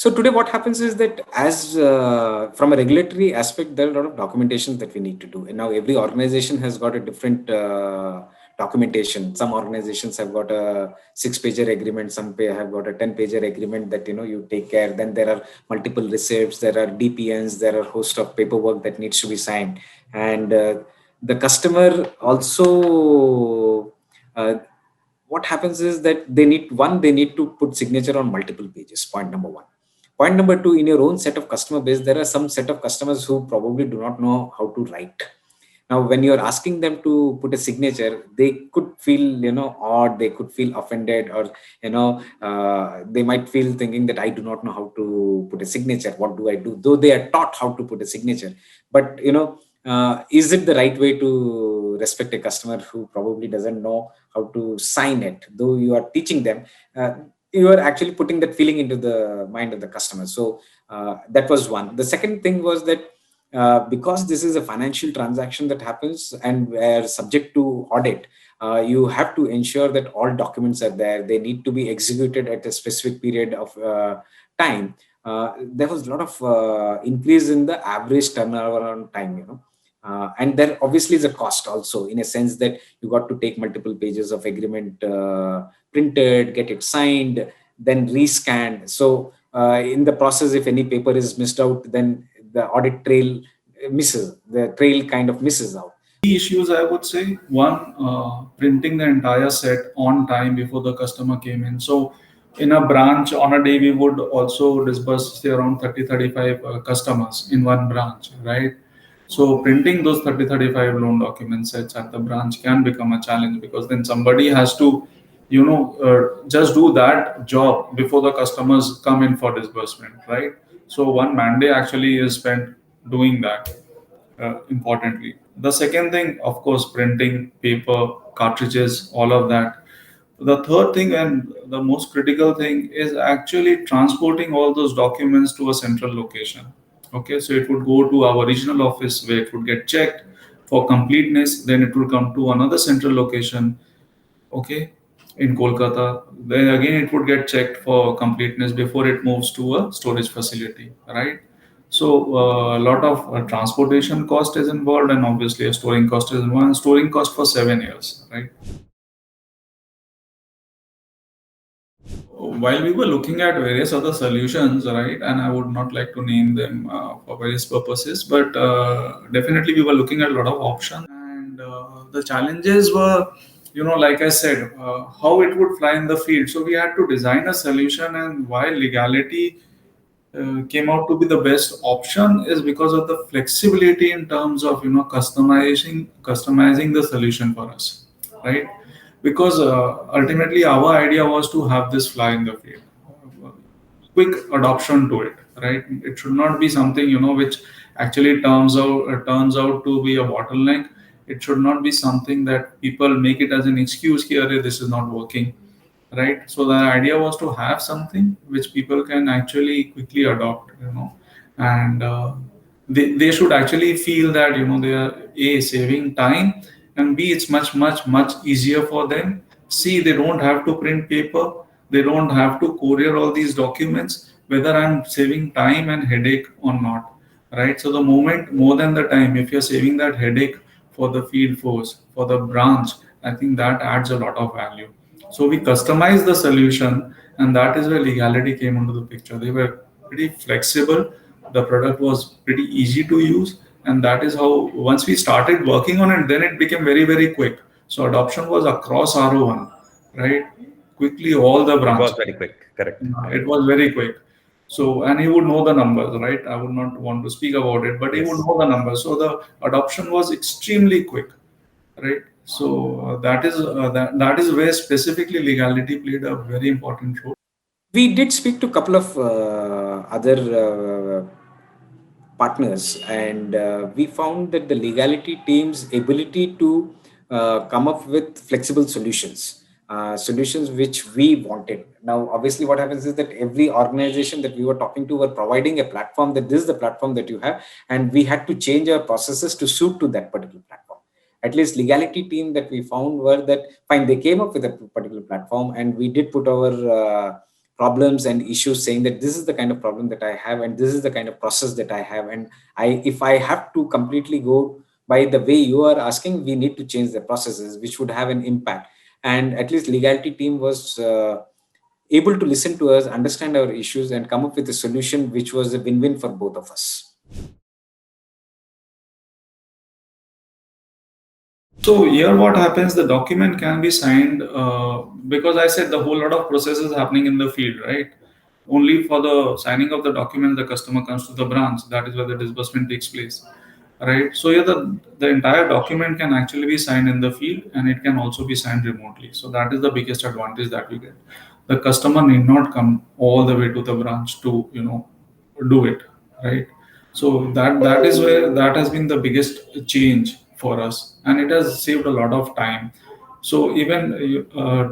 So today what happens is that as from a regulatory aspect, there are a lot of documentations that we need to do. And now every organization has got a different documentation. Some organizations have got a 6-pager agreement, some have got a 10-pager agreement that, you take care. Then there are multiple receipts, there are DPNs, there are a host of paperwork that needs to be signed. And the customer also, what happens is that they need to put signature on multiple pages. Point number one. Point number two, in your own set of customer base, there are some set of customers who probably do not know how to write. Now, when you're asking them to put a signature, they could feel, odd, they could feel offended, or, they might feel thinking that I do not know how to put a signature. What do I do? Though they are taught how to put a signature. But, is it the right way to respect a customer who probably doesn't know how to sign it? Though you are teaching them, you are actually putting that feeling into the mind of the customer. So that was one. The second thing was that because this is a financial transaction that happens and we are subject to audit, you have to ensure that all documents are there. They need to be executed at a specific period of time. There was a lot of increase in the average turnaround time, and there obviously is a cost also, in a sense that you got to take multiple pages of agreement printed, get it signed, then rescanned. So in the process, if any paper is missed out, then the audit trail kind of misses out. Key issues, I would say, one, printing the entire set on time before the customer came in. So in a branch on a day, we would also disburse say around 30-35 customers in one branch, right? So printing those 30-35 loan document sets at the branch can become a challenge, because then somebody has to, just do that job before the customers come in for disbursement, right? So one man day actually is spent doing that. Importantly, the second thing, of course, printing paper, cartridges, all of that. The third thing, and the most critical thing, is actually transporting all those documents to a central location. Okay, so it would go to our regional office where it would get checked for completeness, then it will come to another central location, okay, in Kolkata. Then again, it would get checked for completeness before it moves to a storage facility, right? So a lot of transportation cost is involved, and obviously a storing cost is involved. And storing cost for 7 years, right? While we were looking at various other solutions, right, and I would not like to name them for various purposes, but definitely we were looking at a lot of options, and the challenges were, like I said, how it would fly in the field. So we had to design a solution, and while legality came out to be the best option, is because of the flexibility in terms of customizing the solution for us, right? Because ultimately our idea was to have this fly in the field, quick adoption to it, right? It should not be something, which actually turns out to be a bottleneck. It should not be something that people make it as an excuse here, this is not working, right? So the idea was to have something which people can actually quickly adopt, and they should actually feel that, they are a saving time, and b, it's much much much easier for them. See, they don't have to print paper, they don't have to courier all these documents, whether I'm saving time and headache or not, right? So the moment, more than the time, if you're saving that headache for the field force, for the branch, I think that adds a lot of value. So we customized the solution, and that is where legality came into the picture. They were pretty flexible. The product was pretty easy to use, and that is how, once we started working on it, then it became very, very quick. So adoption was across R01, right? Quickly, all the It was branches. very quick, correct. It was very quick. So, and he would know the numbers, right? I would not want to speak about it, but he would Yes. know the numbers. So the adoption was extremely quick, right? So that is where specifically legality played a very important role. We did speak to a couple of other partners, and we found that the legality team's ability to come up with flexible solutions, solutions which we wanted. Now, obviously, what happens is that every organization that we were talking to were providing a platform, that this is the platform that you have, and we had to change our processes to suit to that particular platform. At least legality team that we found were that fine, they came up with a particular platform, and we did problems and issues, saying that this is the kind of problem that I have and this is the kind of process that I have, and if I have to completely go by the way you are asking, we need to change the processes, which would have an impact. And at least legality team was able to listen to us, understand our issues, and come up with a solution which was a win-win for both of us. So here what happens, the document can be signed because I said the whole lot of processes happening in the field, right? Only for the signing of the document, the customer comes to the branch. That is where the disbursement takes place, right? So here the entire document can actually be signed in the field, and it can also be signed remotely. So that is the biggest advantage that we get. The customer need not come all the way to the branch to do it, right? So that is where that has been the biggest change for us, and it has saved a lot of time. So even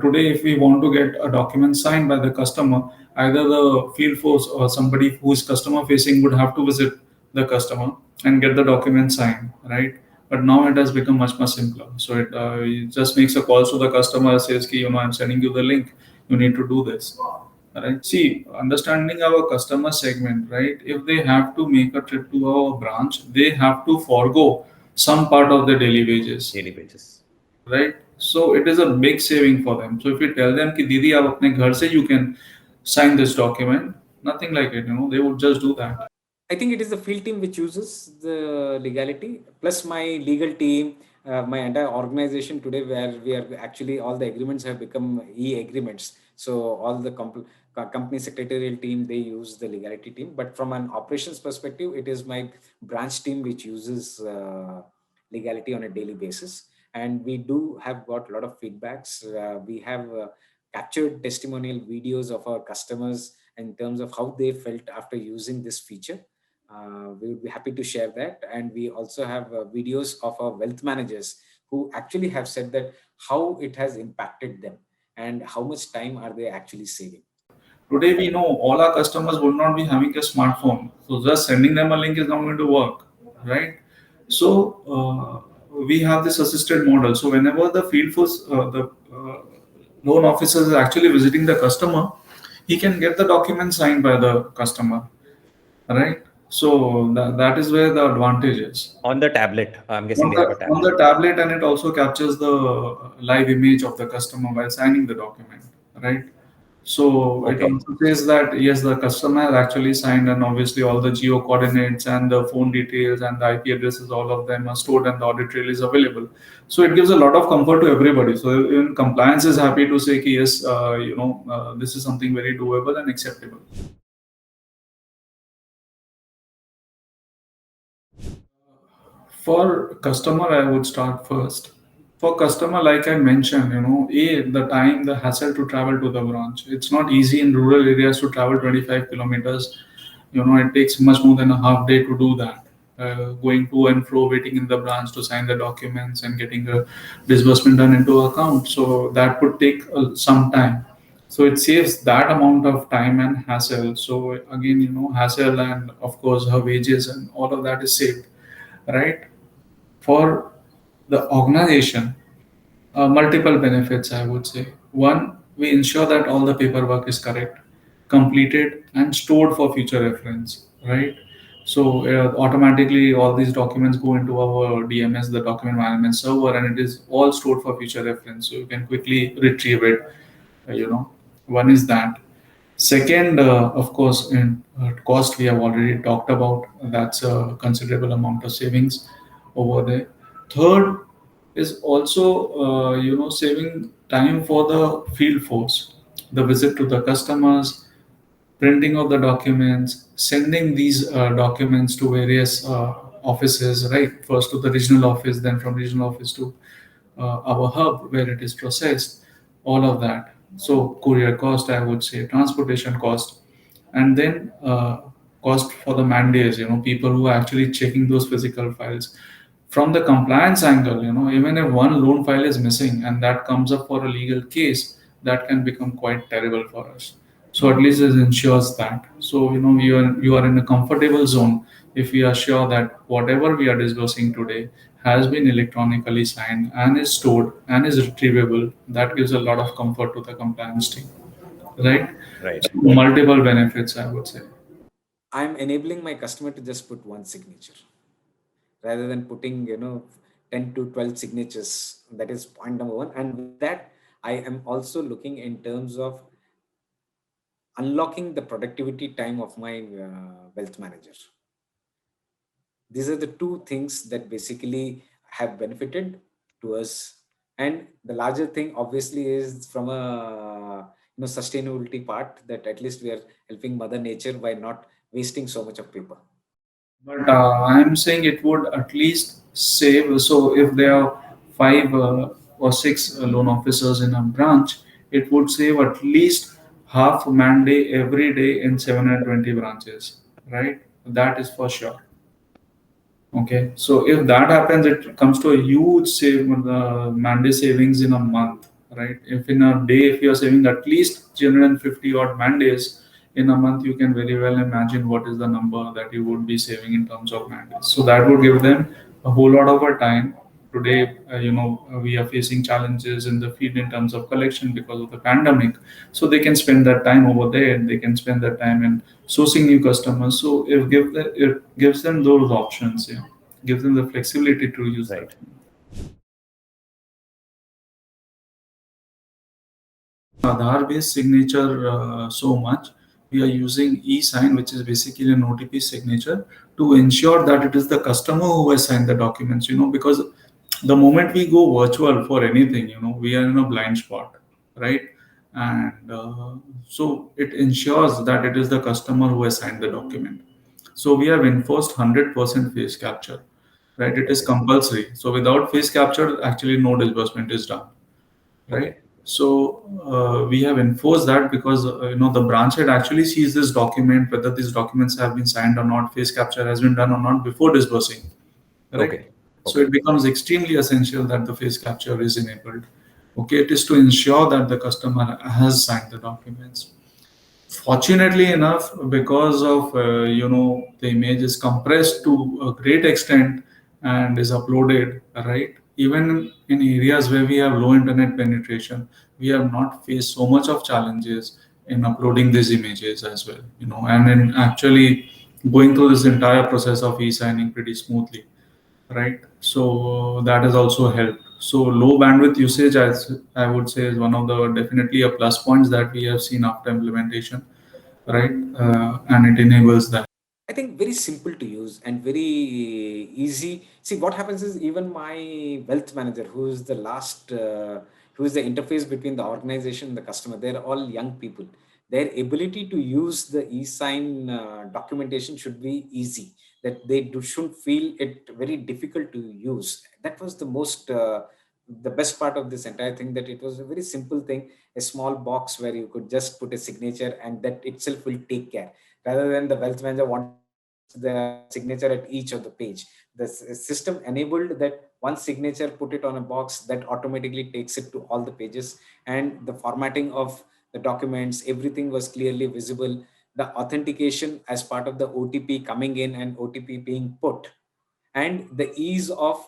today, if we want to get a document signed by the customer, either the field force or somebody who is customer facing would have to visit the customer and get the document signed, right? But now it has become much simpler. So it just makes a call to the customer, says, "Ki, I'm sending you the link. You need to do this." Right. See, understanding our customer segment, right? If they have to make a trip to our branch, they have to forego some part of their daily wages, right? So it is a big saving for them. So if you tell them कि दीदी आप अपने घर से you can sign this document, nothing like it, they would just do that. I think it is the field team which uses the legality, plus my legal team, my entire organization today, where we are actually, all the agreements have become e-agreements. So all the company secretarial team, they use the legality team. But from an operations perspective, it is my branch team which uses legality on a daily basis. And we do have got a lot of feedbacks. We have captured testimonial videos of our customers in terms of how they felt after using this feature. We would be happy to share that. And we also have videos of our wealth managers who actually have said that how it has impacted them and how much time are they actually saving. Today we know all our customers would not be having a smartphone, so just sending them a link is not going to work, right? So we have this assisted model. So whenever the field force, the loan officer is actually visiting the customer, he can get the document signed by the customer, right? So that is where the advantage is. On the tablet, I'm guessing they have a tablet. On the tablet, and it also captures the live image of the customer while signing the document, right? So it Okay. also says that yes, the customer has actually signed, and obviously all the geo coordinates and the phone details and the IP addresses, all of them are stored, and the audit trail is available. So it gives a lot of comfort to everybody. So even compliance is happy to say, ki, yes, this is something very doable and acceptable. For customer, I would start first. For customer, like I mentioned, the time, the hassle to travel to the branch. It's not easy in rural areas to travel 25 kilometers. It takes much more than a half day to do that. Going to and fro, waiting in the branch to sign the documents and getting a disbursement done into account. So that would take some time. So it saves that amount of time and hassle. So again, hassle, and of course her wages and all of that is saved, right? For the organization, multiple benefits, I would say. One, we ensure that all the paperwork is correct, completed, and stored for future reference, right? So automatically, all these documents go into our DMS, the document management server, and it is all stored for future reference. So you can quickly retrieve it. One is that. Second, of course, in cost, we have already talked about. That's a considerable amount of savings over there. Third is also, saving time for the field force, the visit to the customers, printing of the documents, sending these documents to various offices, right? First to the regional office, then from regional office to our hub where it is processed, all of that. So courier cost, I would say, transportation cost, and then cost for the man days, people who are actually checking those physical files. From the compliance angle, even if one loan file is missing and that comes up for a legal case, that can become quite terrible for us. So at least it ensures that. So you are in a comfortable zone if we are sure that whatever we are disbursing today has been electronically signed and is stored and is retrievable. That gives a lot of comfort to the compliance team. right? Right. So multiple benefits, I would say. I'm enabling my customer to just put one signature rather than putting 10 to 12 signatures. That is point number one. And with that, I am also looking in terms of unlocking the productivity time of my wealth manager. These are the two things that basically have benefited to us. And the larger thing obviously is from a sustainability part, that at least we are helping mother nature by not wasting so much of paper. But I'm saying it would at least save. So if there are five or six loan officers in a branch, it would save at least half man day every day in 720 branches, right? That is for sure. Okay, so if that happens, it comes to a huge save man-day savings in a month, right? If in a day, if you are saving at least 350 odd man-days in a month, you can very well imagine what is the number that you would be saving in terms of man-days. So that would give them a whole lot of our time. Today, we are facing challenges in the field in terms of collection because of the pandemic. So they can spend that time over there. They can spend that time in sourcing new customers. So it gives them those options, yeah, gives them the flexibility to use Right. that. Aadhaar based signature so much. We are using e-sign, which is basically an OTP signature, to ensure that it is the customer who has signed the documents. Because the moment we go virtual for anything, we are in a blind spot, right? And so it ensures that it is the customer who has signed the document. So we have enforced 100% face capture, right? It is Okay. compulsory. So without face capture, actually no disbursement is done, right? Okay. So we have enforced that because the branch head actually sees this document, whether these documents have been signed or not, face capture has been done or not before disbursing, right? Okay. So it Okay. becomes extremely essential that the face capture is enabled. Okay, it is to ensure that the customer has signed the documents. Fortunately enough, because of the image is compressed to a great extent and is uploaded, right? Even in areas where we have low internet penetration, we have not faced so much of challenges in uploading these images as well, and in actually going through this entire process of e-signing pretty smoothly, right? So that has also helped. So low bandwidth usage, as I would say, is one of the definitely a plus points that we have seen after implementation, right? And it enables that. I think very simple to use and very easy. See, what happens is even my wealth manager, who is the interface between the organization and the customer, they're all young people. Their ability to use the e-sign documentation should be easy. That shouldn't feel it very difficult to use. That was the best part of this entire thing. That it was a very simple thing, a small box where you could just put a signature, and that itself will take care, rather than the wealth manager want the signature at each of the page. The system enabled that one signature, put it on a box that automatically takes it to all the pages, and the formatting of the documents, everything was clearly visible. The authentication as part of the OTP coming in and OTP being put, and the ease of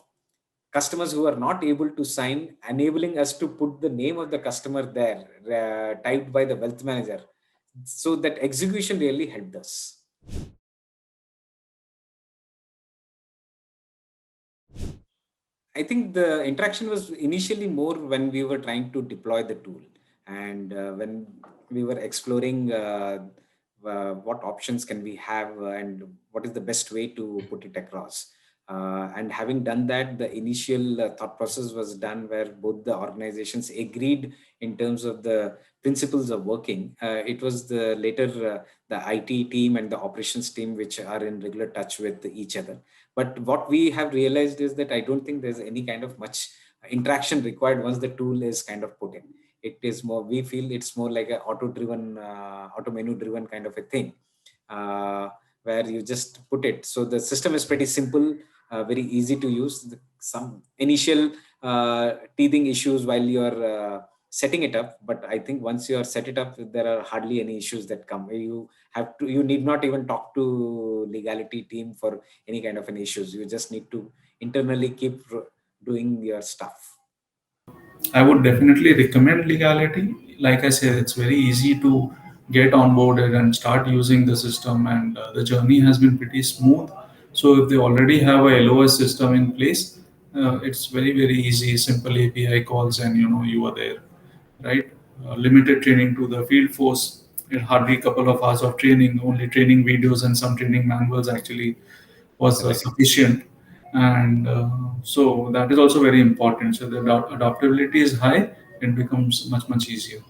customers who are not able to sign, enabling us to put the name of the customer there, typed by the wealth manager. So that execution really helped us. I think the interaction was initially more when we were trying to deploy the tool, and when we were exploring what options can we have, and what is the best way to put it across. And having done that, the initial thought process was done where both the organizations agreed in terms of the principles of working. It was the later the IT team and the operations team which are in regular touch with each other. But what we have realized is that I don't think there's any kind of much interaction required once the tool is kind of put in. It is more, we feel it's more like a auto menu driven kind of a thing, where you just put it. So the system is pretty simple, very easy to use. Some initial teething issues while you're setting it up, but I think once you are set it up, there are hardly any issues that come. You need not even talk to legality team for any kind of an issues. You just need to internally keep doing your stuff. I would definitely recommend legality. like I said, it's very easy to get onboarded and start using the system, and the journey has been pretty smooth. So if they already have a LOS system in place, it's very easy, simple API calls, and you are there, right? Limited training to the field force. It hardly a couple of hours of training, only training videos and some training manuals actually was sufficient. And so that is also very important. So the adaptability is high, it becomes much easier.